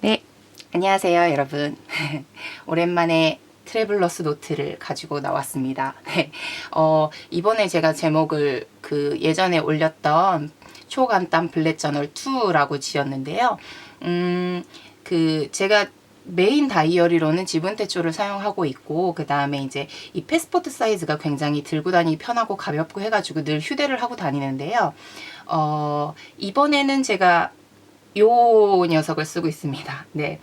네, 안녕하세요 여러분. 오랜만에 트래블러스 노트를 가지고 나왔습니다. 네, 이번에 제가 제목을 그 예전에 올렸던 초간단 블랙 저널 2라고 지었는데요. 제가 메인 다이어리로는 지분 대초를 사용하고 있고, 그 다음에 이제 이 패스포트 사이즈가 굉장히 들고 다니기 편하고 가볍고 해가지고 늘 휴대를 하고 다니는데요. 이번에는 제가 요 녀석을 쓰고 있습니다. 네,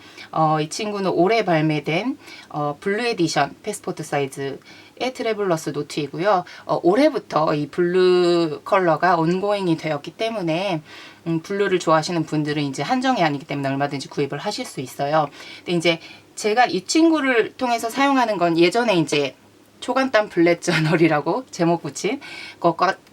이 친구는 올해 발매된 블루 에디션 패스포트 사이즈의 트래블러스 노트이고요. 올해부터 이 블루 컬러가 온고잉이 되었기 때문에 블루를 좋아하시는 분들은 이제 한정이 아니기 때문에 얼마든지 구입을 하실 수 있어요. 근데 이제 제가 이 친구를 통해서 사용하는 건 예전에 이제 초간단 블랙 저널이라고 제목 붙인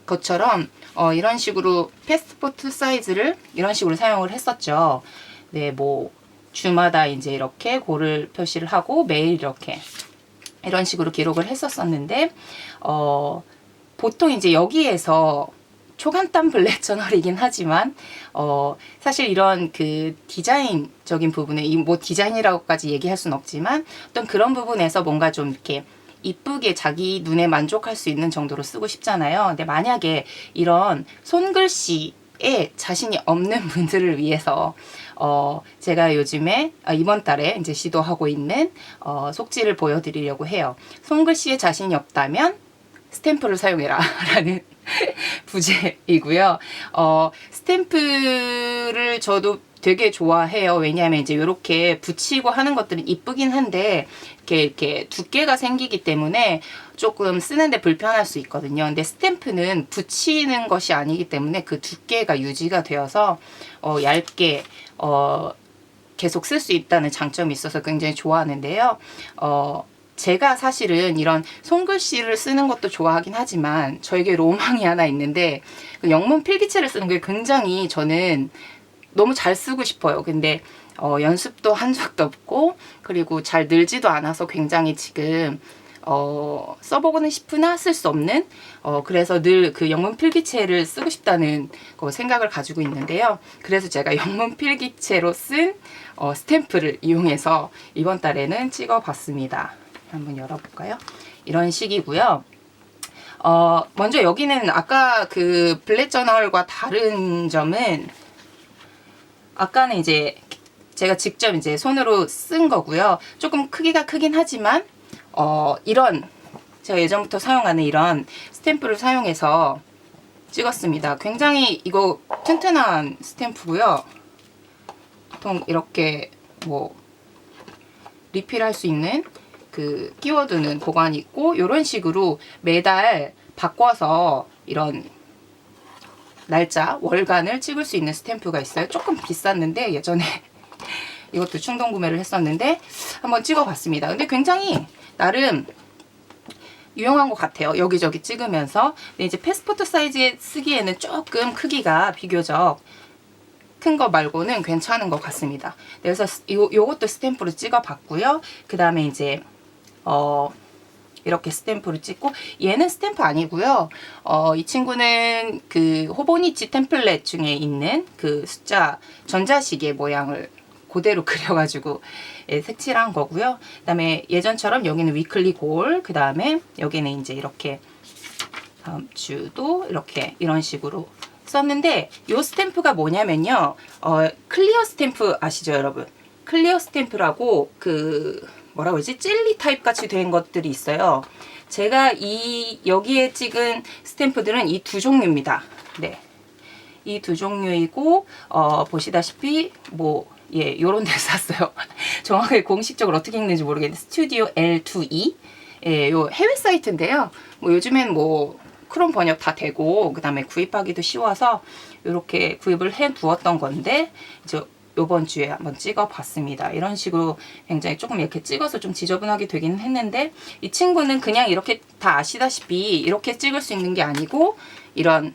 것처럼 이런 식으로 패스포트 사이즈를 이런 식으로 사용을 했었죠. 네, 뭐 주마다 이제 이렇게 고를 표시를 하고 매일 이렇게 이런 식으로 기록을 했었었는데 보통 이제 여기에서 초간단 블랙 저널이긴 하지만 사실 이런 그 디자인적인 부분에 뭐 디자인이라고까지 얘기할 수는 없지만 어떤 그런 부분에서 뭔가 좀 이렇게 이쁘게 자기 눈에 만족할 수 있는 정도로 쓰고 싶잖아요. 근데 만약에 이런 손글씨에 자신이 없는 분들을 위해서 제가 요즘에 이번 달에 이제 시도하고 있는 속지를 보여드리려고 해요. 손글씨에 자신이 없다면 스탬프를 사용해라 라는 부제이고요. 스탬프를 저도 되게 좋아해요. 왜냐하면 이제 이렇게 붙이고 하는 것들은 이쁘긴 한데 이렇게 두께가 생기기 때문에 조금 쓰는데 불편할 수 있거든요. 근데 스탬프는 붙이는 것이 아니기 때문에 그 두께가 유지가 되어서 얇게 계속 쓸 수 있다는 장점이 있어서 굉장히 좋아하는데요. 제가 사실은 이런 손글씨를 쓰는 것도 좋아하긴 하지만 저에게 로망이 하나 있는데 그 영문 필기체를 쓰는 게 굉장히 저는 너무 잘 쓰고 싶어요. 근데 연습도 한 적도 없고 그리고 잘 늘지도 않아서 굉장히 지금 써보고는 싶으나 쓸 수 없는 그래서 늘 그 영문 필기체를 쓰고 싶다는 생각을 가지고 있는데요. 그래서 제가 영문 필기체로 쓴 스탬프를 이용해서 이번 달에는 찍어봤습니다. 한번 열어볼까요? 이런 식이고요. 먼저 여기는 아까 그 블랙 저널과 다른 점은 아까는 이제 제가 직접 이제 손으로 쓴 거고요. 조금 크기가 크긴 하지만 이런 제가 예전부터 사용하는 이런 스탬프를 사용해서 찍었습니다. 굉장히 이거 튼튼한 스탬프고요. 보통 이렇게 뭐 리필할 수 있는 그 끼워두는 보관이 있고 이런 식으로 매달 바꿔서 이런 날짜, 월간을 찍을 수 있는 스탬프가 있어요. 조금 비쌌는데 예전에 이것도 충동 구매를 했었는데 한번 찍어봤습니다. 근데 굉장히 나름 유용한 것 같아요. 여기저기 찍으면서. 근데 이제 패스포트 사이즈에 쓰기에는 조금 크기가 비교적 큰 거 말고는 괜찮은 것 같습니다. 그래서 요것도 스탬프로 찍어봤고요. 그 다음에 이제 이렇게 스탬프를 찍고 얘는 스탬프 아니고요. 이 친구는 그 호보니치 템플릿 중에 있는 그 숫자 전자시계 모양을 그대로 그려가지고 색칠한 거고요. 그 다음에 예전처럼 여기는 위클리 골, 그 다음에 여기는 이제 이렇게 다음 주도 이렇게 이런 식으로 썼는데 이 스탬프가 뭐냐면요. 클리어 스탬프 아시죠 여러분? 클리어 스탬프라고 그 뭐라고 하지? 젤리 타입 같이 된 것들이 있어요. 제가 여기에 찍은 스탬프들은 이 두 종류입니다. 네. 이 두 종류이고, 보시다시피, 뭐, 예, 요런 데서 샀어요. 정확하게 공식적으로 어떻게 읽는지 모르겠는데, 스튜디오 L2E. 예, 요 해외 사이트인데요. 뭐, 요즘엔 뭐, 크롬 번역 다 되고, 그 다음에 구입하기도 쉬워서, 이렇게 구입을 해 두었던 건데, 이제 요번 주에 한번 찍어봤습니다. 이런 식으로 굉장히 조금 이렇게 찍어서 좀 지저분하게 되긴 했는데 이 친구는 그냥 이렇게 다 아시다시피 이렇게 찍을 수 있는 게 아니고 이런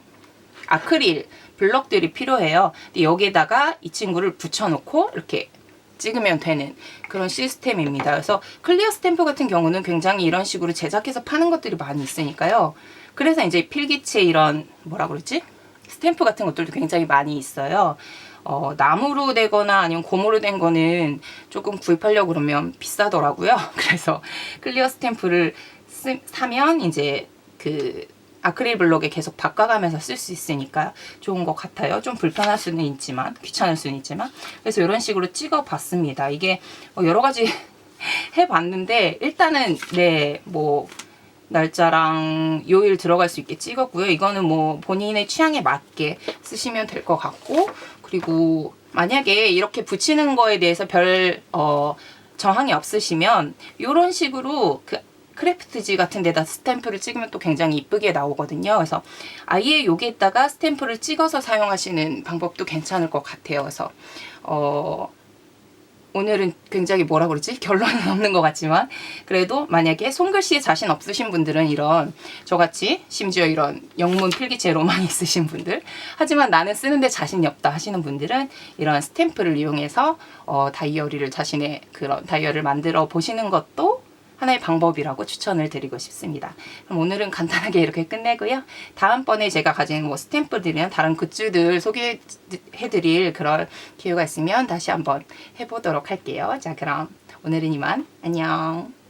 아크릴 블럭들이 필요해요. 근데 여기에다가 이 친구를 붙여놓고 이렇게 찍으면 되는 그런 시스템입니다. 그래서 클리어 스탬프 같은 경우는 굉장히 이런 식으로 제작해서 파는 것들이 많이 있으니까요. 그래서 이제 필기체 이런 뭐라 그러지? 스탬프 같은 것들도 굉장히 많이 있어요. 나무로 되거나 아니면 고무로 된 거는 조금 구입하려고 그러면 비싸더라고요. 그래서 클리어 스탬프를 사면 이제 그 아크릴 블록에 계속 바꿔가면서 쓸 수 있으니까 좋은 것 같아요. 좀 불편할 수는 있지만, 귀찮을 수는 있지만. 그래서 이런 식으로 찍어 봤습니다. 이게 여러 가지 해봤는데 일단은 네, 뭐 날짜랑 요일 들어갈 수 있게 찍었고요. 이거는 뭐 본인의 취향에 맞게 쓰시면 될 것 같고, 그리고 만약에 이렇게 붙이는 거에 대해서 별 저항이 없으시면 이런 식으로 그 크래프트지 같은 데다 스탬프를 찍으면 또 굉장히 이쁘게 나오거든요. 그래서 아예 여기에다가 스탬프를 찍어서 사용하시는 방법도 괜찮을 것 같아요. 그래서 오늘은 굉장히 뭐라 그러지? 결론은 없는 것 같지만 그래도 만약에 손글씨에 자신 없으신 분들은 이런 저같이 심지어 이런 영문 필기체로만 있으신 분들, 하지만 나는 쓰는데 자신이 없다 하시는 분들은 이런 스탬프를 이용해서 다이어리를 자신의 그런 다이어리를 만들어 보시는 것도 하나의 방법이라고 추천을 드리고 싶습니다. 그럼 오늘은 간단하게 이렇게 끝내고요. 다음번에 제가 가진 뭐 스탬프들이나 다른 굿즈들 소개해드릴 그런 기회가 있으면 다시 한번 해보도록 할게요. 자, 그럼 오늘은 이만. 안녕.